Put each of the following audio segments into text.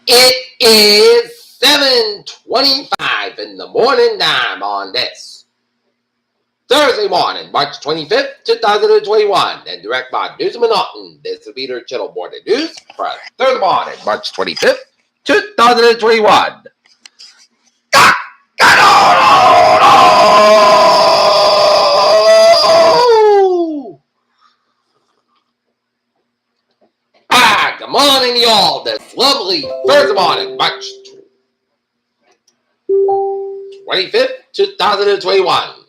It is 7:25 in the morning time on this Thursday morning, March 25th, 2021, and direct by News Monoton. This is Peter Channel Morning News for Thursday morning, March 25th, 2021. Good morning, y'all. This lovely Thursday morning, March 25th, 2021.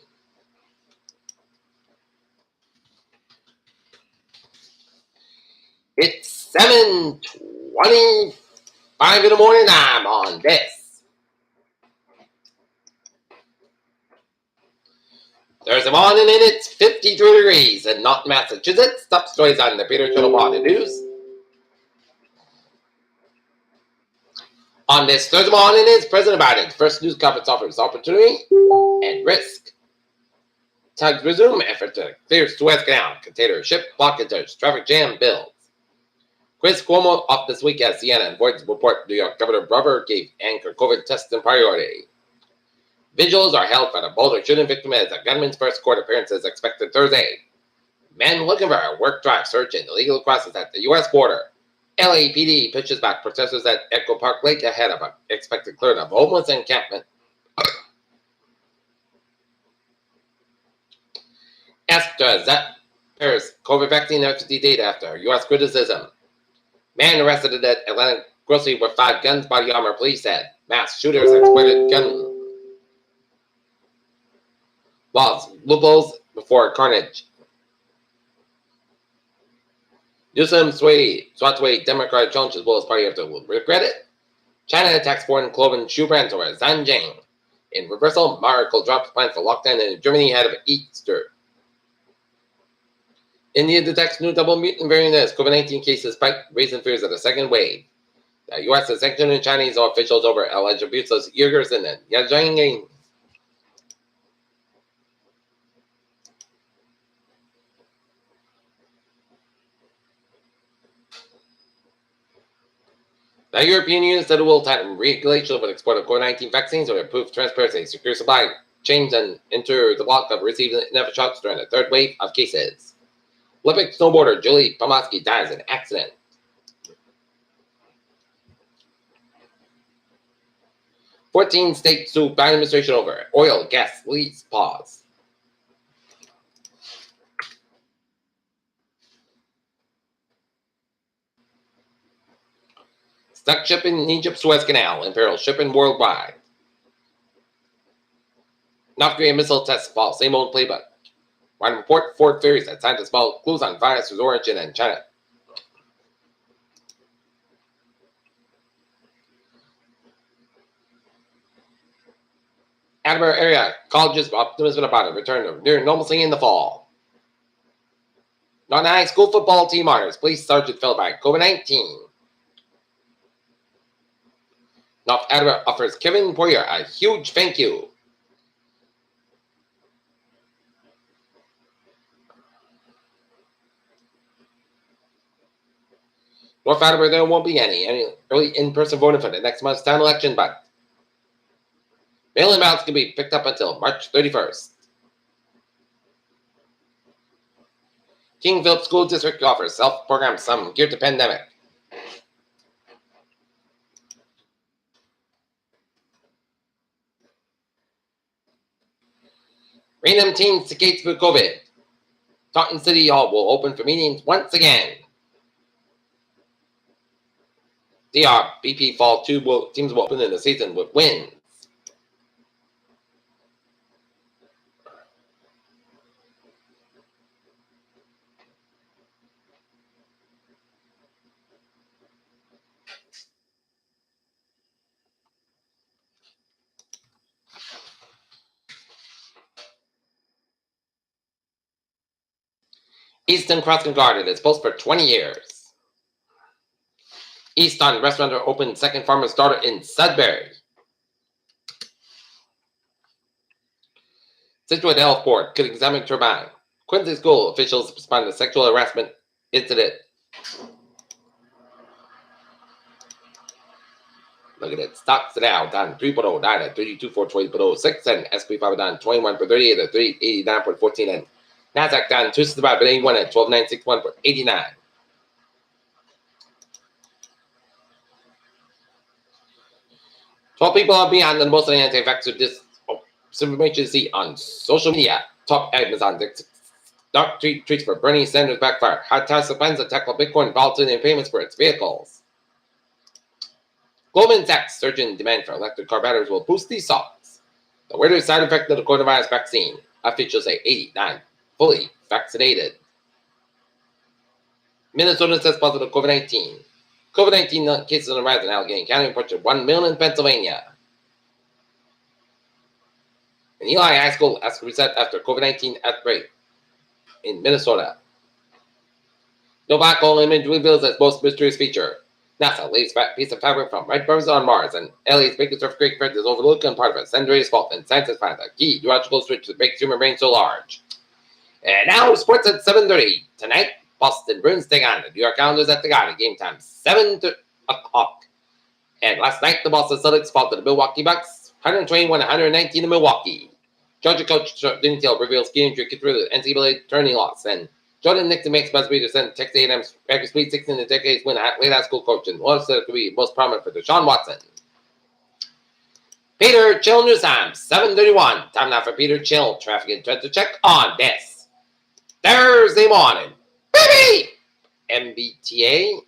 It's 7:25 in the morning time on this Thursday morning, and it's 53 degrees in Norton, Massachusetts. Top stories on the Peter Channel Morning News. On this Thursday morning is President Biden's first news conference offers opportunity and risk. Tugs resume effort to clear Suez Canal, container ship blockages, traffic jam builds. Chris Cuomo off this week as CNN avoids report New York Governor Brewer gave anchor COVID testing priority. Vigils are held for the Boulder shooting victim as a gunman's first court appearance is expected Thursday. Men looking for a work drive search and illegal crosses at the U.S. border. LAPD pushes back protesters at Echo Park Lake ahead of an expected clearing of homeless encampment. AstraZeneca's COVID vaccine efficacy data after U.S. criticism. Man arrested at Atlanta grocery with 5 guns, body armor, police said. Mass shooters exploited gun laws, loopholes before carnage. Newsom swatway Democratic challenge as well as party after will regret it. China attacks foreign clothing shoe brands over Zhanjiang. In reversal, Merkel drops plans for lockdown in Germany ahead of Easter. India detects new double mutant variant as COVID-19 cases spike, raising fears of a second wave. The U.S. is sanctioning Chinese officials over alleged abuse of Uyghurs in the Xinjiang. The European Union said it will tighten regulation over the export of COVID-19 vaccines or improve transparency, secure supply chains, and enter the block of receiving enough shots during the third wave of cases. Olympic snowboarder Julie Pomaski dies in accident. "14 states sue Biden administration over oil, gas, lease pause." Stuck shipping in Egypt Suez Canal, imperil shipping worldwide. North Korean missile tests fall, same old playbook. One report, Ford theories that scientists follow clues on virus's origin in China. Attleboro area colleges optimism about a return to near normalcy in the fall. Northern High School football team honors police sergeant fell by COVID-19. North Attleboro offers Kevin Poirier a huge thank you. North Attleboro, there won't be any early in-person voting for the next month's town election, but mail-in ballots can be picked up until March 31st. King Philip School District offers self-programmed some geared to pandemic. Random teens to gates for COVID. Taunton City Hall will open for meetings once again. DRBP Fall 2 teams will open in the season with wins. Easton Crossing Guard is post for 20 years. Easton Restaurant opened second farmer's daughter in Sudbury. Situate Health Board could examine turbine. Quincy School officials respond to sexual harassment incident. Look at it. Stocks now down 3.09 at 32,420.06, and SP 5 down 21.38 at 389.14, and Nasdaq down 265.81 at 12,961.89. 12 people are behind the most anti-vaxxer disinformation you see on social media. Top Amazon dark tweets for Bernie Sanders backfire. How Tesla plans to tackle Bitcoin volatility and payments for its vehicles. Goldman Sachs surge in demand for electric car batteries will boost these stocks. The weirdest side effect of the coronavirus vaccine. Officials say 89 fully vaccinated. Minnesota says positive COVID-19. COVID-19 cases on the rise in Allegheny County, approaching 1 million in Pennsylvania. And Eli High School asked to reset after COVID-19 outbreak in Minnesota. No black hole image reveals its most mysterious feature. NASA leaves piece of fabric from red burns on Mars, and LA's biggest earthquake threat is overlooked and part of a Sandra's fault, and scientists find a key geological switch that makes human brain so large. And now sports at 7:30 tonight. Boston Bruins take on the New York Islanders at the Garden. Game time 7 o'clock. And last night the Boston Celtics fought to the Milwaukee Bucks, 121-119 in Milwaukee. Georgia coach Denny Taylor reveals key injury through the NCAA tourney loss, and Jordan Nixon makes Busby to send Texas A&M's record Sweet 16 in the decades win late high school coach, and was said to be most prominent for Deshaun Watson. Peter Chill News Time, 7:31. Time now for Peter Chill traffic and trends to check on this Thursday morning. Baby! MBTA.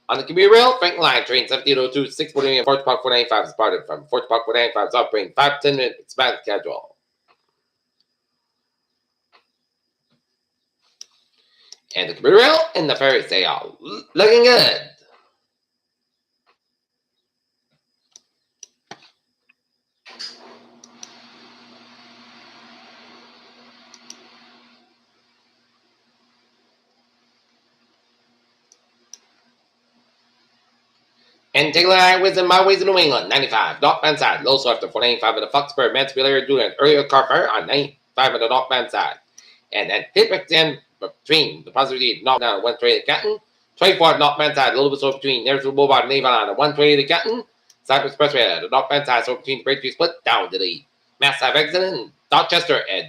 On the commuter rail, Franklin Line, train 1702, 640 and Forge Park 495 is departed from Forge Park 495 is operating 5-10 minute expanded schedule. And the commuter rail and the ferry say all looking good. And Taylor Highways and Byways in New England, 95, northbound side. Low so after 495 at the Foxborough Mansfield area due to an earlier car fire on 95 at the northbound side. And then hit extend between the positive northbound 120 to Canton. 24 northbound side, a little bit so between Nairville Boulevard and Avon on the 120 to Canton. Cypress Expressway at the northbound side, so between the Breakthrough Split down to the Mass Ave exit in Dorchester and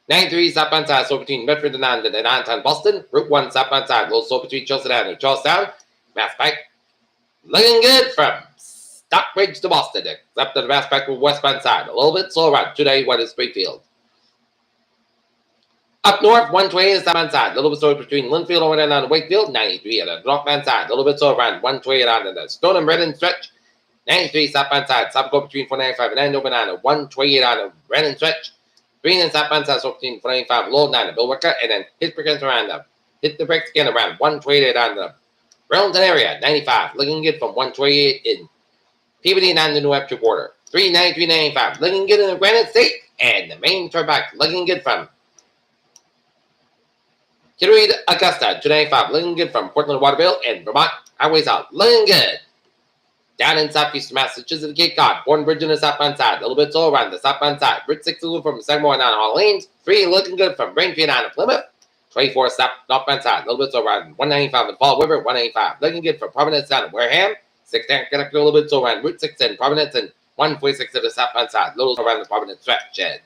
93 southbound side, so between Medford and downtown Boston. Route 1 southbound side, a little so between Charlestown and Charlestown. Mass Pike, looking good from Stockbridge to Boston, except that the Mass Pike from westbound side. A little bit slow around today, what is Springfield. Up north, 120 is southbound side. A little bit slow between Linfield over and down to Wakefield. 93 at the northbound side. A little bit slow around 120 on the Stone and Redden stretch. 93 southbound side. South go between 495 and Andover on the 128 on the Redden stretch. Green and southbound side, so between 495 low down to Bill Wicker, and then hit the brakes again around 128 on the Burlington area, 95, looking good from 128 in Peabody and on the New Hampshire border. 393.95, looking good in the Granite State, and the main turnback, looking good from Kittery to Augusta, 295, looking good from Portland to Waterville, and Vermont highways out, looking good. Down in southeastern Massachusetts, Cape Cod, Bournebridge on the southbound side, a little bit slow around the southbound side. Bridge 62 from Sagamore down to Hall Lanes, 3 looking good from Braintree down to Plymouth. 24 stop northbound side, a little bit so around 195 in Fall River, 185. Looking good from Providence down to Wareham. 6 down, get up a little bit so around Route 6 in Providence, and 146 at the southbound side, a little around the Providence stretch. And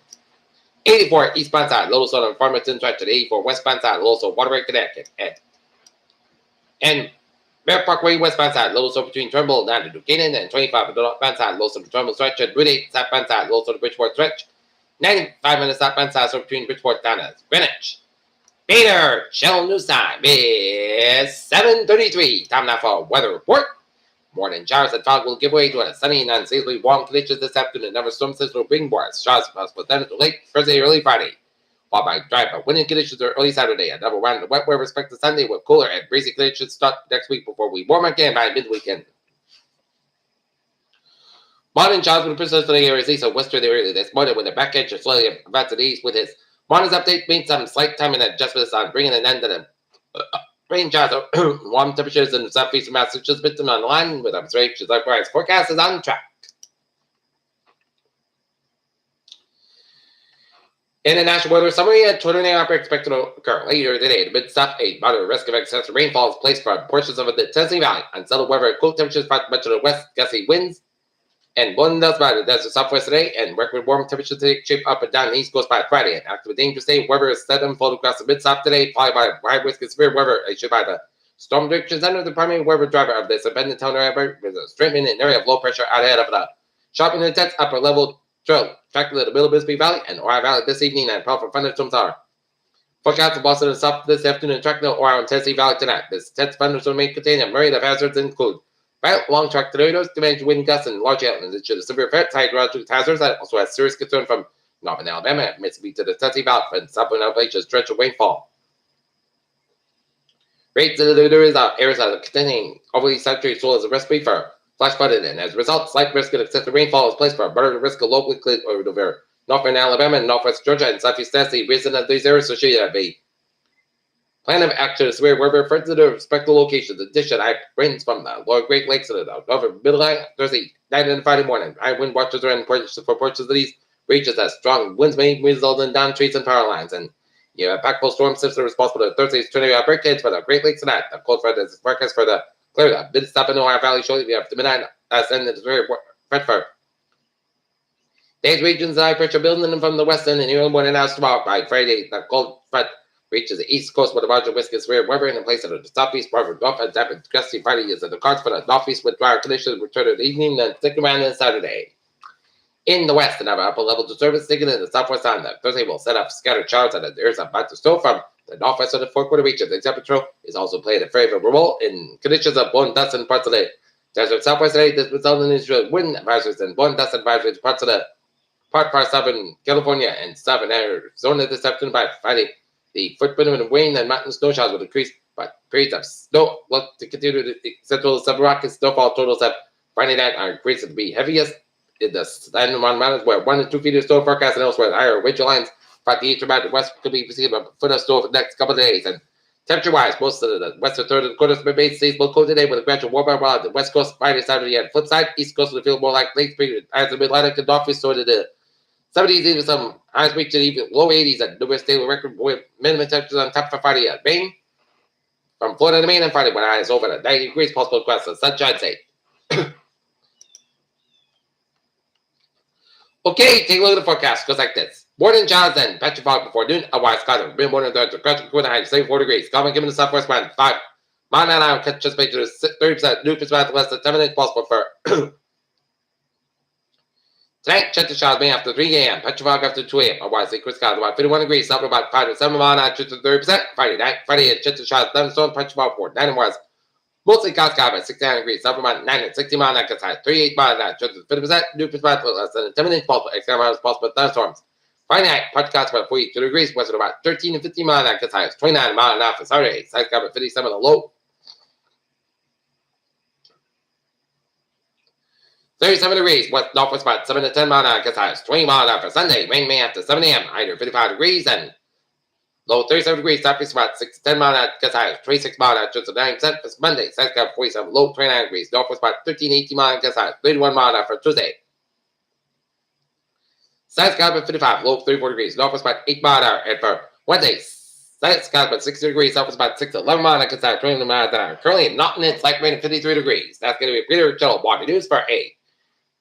84 eastbound side, a little so on Farmington stretch, and 84 westbound side, a little so Waterbury, Connecticut. And Bear Parkway westbound side, a little so between Turnbull down to Duquesne, and 25 at the northbound side, a little so the Turnbull stretch, and Route 8 southbound side, a little so the Bridgeport stretch. 95 on the southbound side, so between Bridgeport down to Greenwich. Peter Chill News Time is 7:33. Time now for a weather report. Morning showers and fog will give way to a sunny and unseasonably warm conditions this afternoon. Another storm system will bring more showers possible then until late Thursday, early Friday. While by dry but windy conditions are early Saturday. Another round of wet weather expected Sunday with cooler and breezy conditions start next week before we warm again by mid-weekend. Morning showers will persist in the areas east of western area this morning with the back edge of slightly about to the east with his morning's update made some slight timing adjustments on bringing an end to the rain showers of warm temperatures in the southeastern Massachusetts, but on line with observations likewise. Forecast is on track. In the national weather summary, a tornado outbreak expected to occur later today. The mid-south, a moderate risk of excessive rainfall is placed for portions of the Tennessee Valley. Unsettled weather, cool temperatures much to the west, gusty winds, and one does by the desert southwest today, and record warm temperatures today shape up and down the east coast by Friday. And active dangerous day, weather is set unfold across the mid-south today, followed by high risk of severe weather issued by the storm direction center. The primary weather driver of this abandoned town area is a strengthening in an area of low pressure out ahead of the sharp and intense upper level trail track to the middle Mississippi Valley and Ohio Valley this evening, and powerful thunderstorms are forecast in Boston and south this afternoon and track to Ohio and Tennessee Valley tonight. This intense thunderstorm may contain a myriad of hazards include violent long track tornadoes, damaging wind gusts, and large hailstones. It should have severe hydrologic hazards that also has serious concern from northern Alabama and Mississippi to the Tennessee Valley and southern Appalachia's stretch of rainfall. Rates of the areas that are containing overly saturated soil as a recipe for flash flooding, and as a result, slight risk of excessive rainfall is placed for a better risk of locally clear over northern Alabama and northwest Georgia and southeast Tennessee. Reason of these areas associated with a plan of action to severe weather refers to the respective locations. In addition, high winds from the lower Great Lakes to the over middle line Thursday night and Friday morning. High wind watches are in for portions of these regions as strong winds may result in downed trees and power lines. And impactful storm systems are responsible for Thursday's tornado outbreak for the Great Lakes tonight. The cold front is forecast for the clear the mid stop in Ohio Valley shortly. We have the midnight and it's very wet for these regions. High pressure building from the west end and early morning hours tomorrow. By Friday, the cold front reaches the east coast with a margin of risk of severe weather in place of the southeast part of north and damp and gusty Friday is in the cards for the northeast with drier conditions return in the evening and stick around on Saturday. In the west, another upper level disturbance sticking in the southwest on the Thursday will set up scattered showers and there's about to snow from the northwest of the fourth quarter region. The temperature is also playing a favorable role in conditions of blowing dust in parts of the desert southwest today. This resulted in wind advisories and blowing dust advisories in parts of the far southern California and southern Arizona this afternoon. By Friday, the footprint of wind and mountain snow showers will increase, but periods of snow look to continue to the central sub-Rocky snowfall totals of Friday night are increasing to be heaviest in the San Juan Mountains, where 1 to 2 feet of snow forecast, and elsewhere higher winter lines. But the eastern mountain west could be receiving a foot of snow for the next couple of days. And temperature-wise, most of the western third and quarters of the base stays will cool today with a gradual warmer, while the west coast Friday, Saturday, and flip side, east coast will feel more like late spring as the mid-Atlantic and northeast toward the 70s, even some highs reaching even low 80s at numerous daily record with minimum temperatures on top for Friday at Maine. From Florida to Maine on Friday, when highs over the 90 degrees, possible across the Sunshine State. Okay, take a look at the forecast. It goes like this. Morning clouds and patchy fog before noon. Otherwise, clouds of mid-morning thirds of crunch with a high of 74 degrees. Common given the southwest wind 5. Mile an hour, catch just to 30%. New percent less than 10 minutes possible for tonight. Check the showers May after 3 a.m. Patchy fog after 2 a.m. Otherwise, the clouds about 51 degrees. South about 5 to 7 mile an hour, check to 30%. Friday night, Friday, check the showers thunderstorm. Patchy fog for 9 hours. Mostly clouds sky by 69 degrees. South about 9 and 60 mile an hour, gets high 38 mile an hour, check to 50%. New percent less than 10 minutes possible. Extra miles possible thunderstorms. Friday night, patchy clouds about 42 degrees. West at about 13 and 15 mile an hour, gets high as 29 mile an hour for Saturday. Side sky about 57 on the low. 37 degrees, west northwest about 7 to 10 mile an hour, gets high as 20 mile an hour for Sunday. Rain May after 7 a.m. Higher 55 degrees and low 37 degrees. Southeast about 6 to 10 mile an hour, gets high as 26 mile an hour, just 9% for Monday. Side sky 47, low 29 degrees. Northwest about 13 18 mile an hour, gets high as 31 mile an hour for Tuesday. Side sky about 55, low 34 degrees. Northwest about 8 mile an hour, and for Wednesday, side sky about 60 degrees. Southwest about 6 to 11 mile an hour, gets high as 21 mile an hour. Currently not in it's like rain at 53 degrees. That's going to be Peter Channel Water News for A.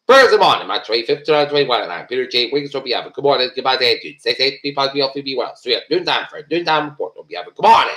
Thursday morning, March 25th, 2021, and I'm Peter J. Wiggins. Hope you have a good morning. Goodbye, attitude. Stay safe, be positive, be healthy, be well. So, yeah, noontime for a noontime report. Hope you have a good morning.